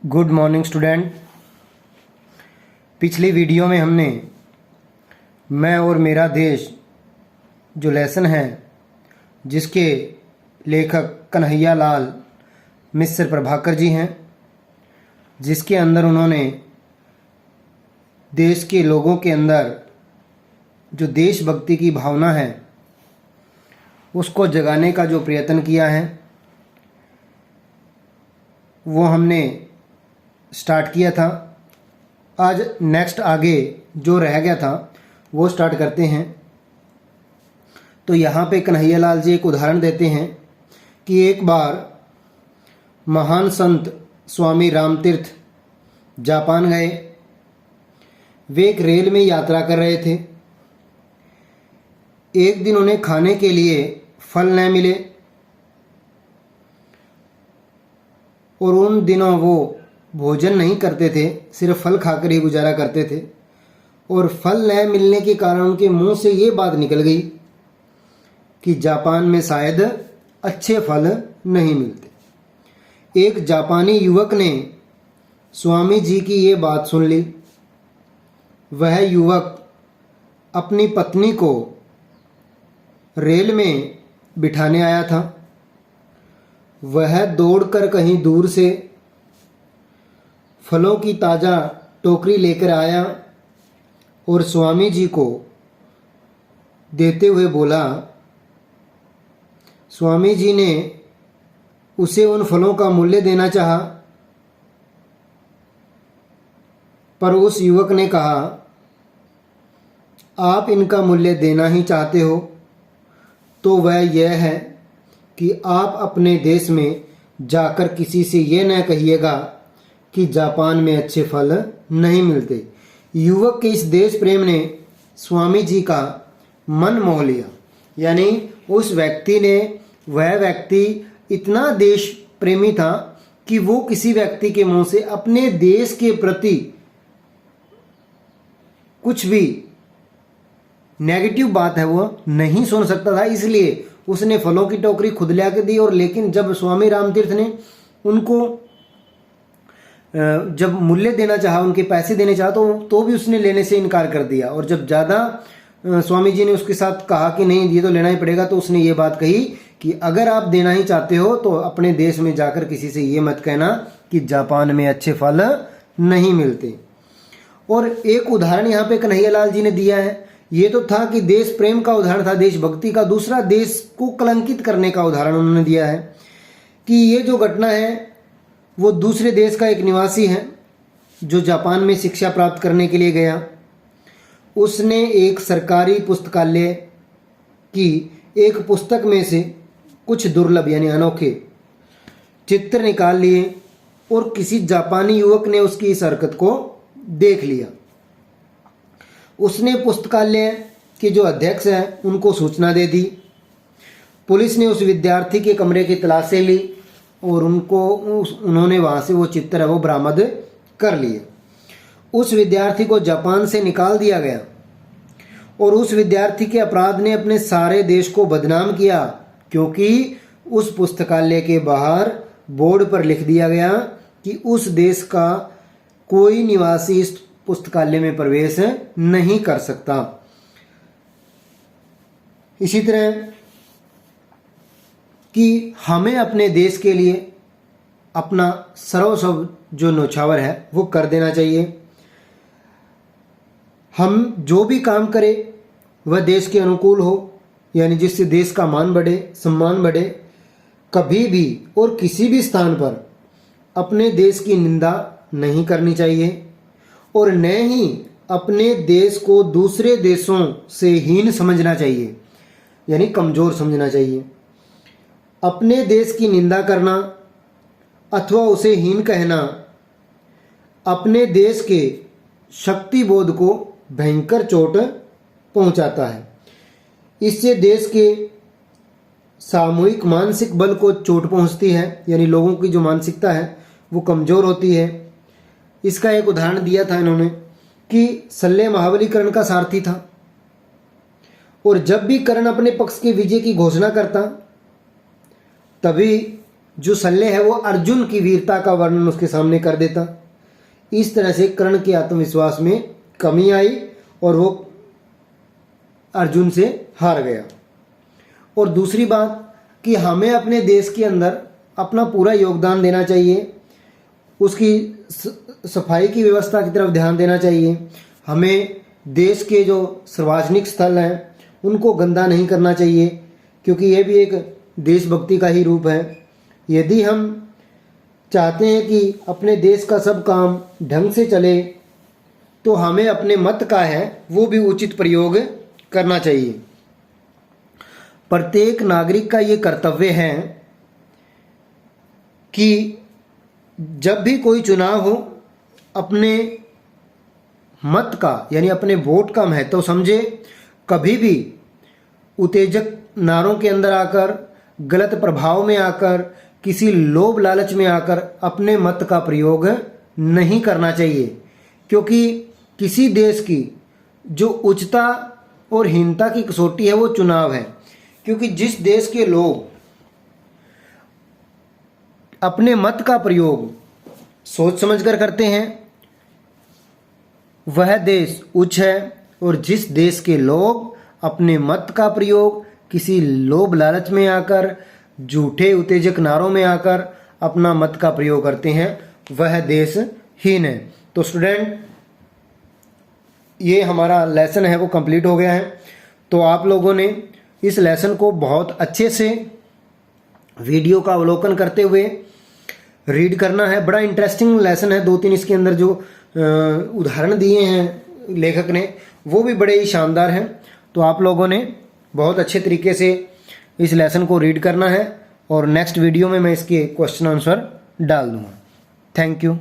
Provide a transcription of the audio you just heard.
Good morning student. पिछली video में हमने मैं और मेरा देश जो लेसन है जिसके लेखक कन्हैया लाल मिश्र प्रभाकर जी हैं, जिसके अंदर उन्होंने देश के लोगों के अंदर जो देशभक्ति की भावना है उसको जगाने का जो प्रयत्न किया है वो हमने स्टार्ट किया था। आज नेक्स्ट आगे जो रह गया था वो स्टार्ट करते हैं। तो यहाँ पे कन्हैया लाल जी एक उदाहरण देते हैं कि एक बार महान संत स्वामी रामतीर्थ जापान गए। वे एक रेल में यात्रा कर रहे थे। एक दिन उन्हें खाने के लिए फल न मिले और उन दिनों वो भोजन नहीं करते थे, सिर्फ फल खाकर ही गुजारा करते थे। और फल न मिलने के कारण उनके मुंह से ये बात निकल गई कि जापान में शायद अच्छे फल नहीं मिलते। एक जापानी युवक ने स्वामी जी की ये बात सुन ली। वह युवक अपनी पत्नी को रेल में बिठाने आया था। वह दौड़कर कहीं दूर से फलों की ताज़ा टोकरी लेकर आया और स्वामी जी को देते हुए बोला। स्वामी जी ने उसे उन फलों का मूल्य देना चाहा, पर उस युवक ने कहा, आप इनका मूल्य देना ही चाहते हो तो वह यह है कि आप अपने देश में जाकर किसी से यह न कहिएगा कि जापान में अच्छे फल नहीं मिलते। युवक के इस देश प्रेम ने स्वामी जी का मन मोह लिया। यानी उस व्यक्ति ने, वह व्यक्ति इतना देश प्रेमी था कि वो किसी व्यक्ति के मुंह से अपने देश के प्रति कुछ भी नेगेटिव बात है वो नहीं सुन सकता था। इसलिए उसने फलों की टोकरी खुद ले आके दी। और लेकिन जब स्वामी रामतीर्थ ने उनको जब मूल्य देना चाहा, उनके पैसे देने चाहा, तो भी उसने लेने से इनकार कर दिया। और जब ज़्यादा स्वामी जी ने उसके साथ कहा कि नहीं ये तो लेना ही पड़ेगा, तो उसने ये बात कही कि अगर आप देना ही चाहते हो तो अपने देश में जाकर किसी से ये मत कहना कि जापान में अच्छे फल नहीं मिलते। और एक उदाहरण यहाँ पे कन्हैया लाल जी ने दिया है। ये तो था कि देश प्रेम का उदाहरण था, देशभक्ति का। दूसरा देश को कलंकित करने का उदाहरण उन्होंने दिया है कि ये जो घटना है वो दूसरे देश का एक निवासी है जो जापान में शिक्षा प्राप्त करने के लिए गया। उसने एक सरकारी पुस्तकालय की एक पुस्तक में से कुछ दुर्लभ यानी अनोखे चित्र निकाल लिए और किसी जापानी युवक ने उसकी इस हरकत को देख लिया। उसने पुस्तकालय के जो अध्यक्ष हैं उनको सूचना दे दी। पुलिस ने उस विद्यार्थी के कमरे की तलाशी ली और उन्होंने वहाँ से वो चित्र है वो बरामद कर लिए। उस विद्यार्थी को जापान से निकाल दिया गया और उस विद्यार्थी के अपराध ने अपने सारे देश को बदनाम किया, क्योंकि उस पुस्तकालय के बाहर बोर्ड पर लिख दिया गया कि उस देश का कोई निवासी इस पुस्तकालय में प्रवेश नहीं कर सकता। इसी तरह कि हमें अपने देश के लिए अपना सर्वस्व जो न्यौछावर है वो कर देना चाहिए। हम जो भी काम करें वह देश के अनुकूल हो, यानी जिससे देश का मान बढ़े, सम्मान बढ़े। कभी भी और किसी भी स्थान पर अपने देश की निंदा नहीं करनी चाहिए और न ही अपने देश को दूसरे देशों से हीन समझना चाहिए, यानी कमज़ोर समझना चाहिए। अपने देश की निंदा करना अथवा उसे हीन कहना अपने देश के शक्ति बोध को भयंकर चोट पहुंचाता है। इससे देश के सामूहिक मानसिक बल को चोट पहुंचती है, यानी लोगों की जो मानसिकता है वो कमज़ोर होती है। इसका एक उदाहरण दिया था इन्होंने कि सल्ले महाबली कर्ण का सारथी था और जब भी कर्ण अपने पक्ष के विजय की घोषणा करता तभी जो शल्य है वो अर्जुन की वीरता का वर्णन उसके सामने कर देता। इस तरह से कर्ण के आत्मविश्वास में कमी आई और वो अर्जुन से हार गया। और दूसरी बात कि हमें अपने देश के अंदर अपना पूरा योगदान देना चाहिए, उसकी सफाई की व्यवस्था की तरफ ध्यान देना चाहिए। हमें देश के जो सार्वजनिक स्थल हैं उनको गंदा नहीं करना चाहिए, क्योंकि ये भी एक देशभक्ति का ही रूप है। यदि हम चाहते हैं कि अपने देश का सब काम ढंग से चले तो हमें अपने मत का है वो भी उचित प्रयोग करना चाहिए। प्रत्येक नागरिक का ये कर्तव्य है कि जब भी कोई चुनाव हो अपने मत का यानी अपने वोट का महत्व समझे। कभी भी उत्तेजक नारों के अंदर आकर, गलत प्रभाव में आकर, किसी लोभ लालच में आकर अपने मत का प्रयोग नहीं करना चाहिए, क्योंकि किसी देश की जो उच्चता और हीनता की कसौटी है वो चुनाव है। क्योंकि जिस देश के लोग अपने मत का प्रयोग सोच समझकर करते हैं वह देश उच्च है, और जिस देश के लोग अपने मत का प्रयोग किसी लोभ लालच में आकर, झूठे उत्तेजक नारों में आकर अपना मत का प्रयोग करते हैं वह देश हीन है। तो स्टूडेंट, ये हमारा लेसन है वो कंप्लीट हो गया है। तो आप लोगों ने इस लेसन को बहुत अच्छे से वीडियो का अवलोकन करते हुए रीड करना है। बड़ा इंटरेस्टिंग लेसन है। 2-3 इसके अंदर जो उदाहरण दिए हैं लेखक ने वो भी बड़े ही शानदार हैं। तो आप लोगों ने बहुत अच्छे तरीके से इस लेसन को रीड करना है और नेक्स्ट वीडियो में मैं इसके क्वेश्चन आंसर डाल दूंगा। Thank you.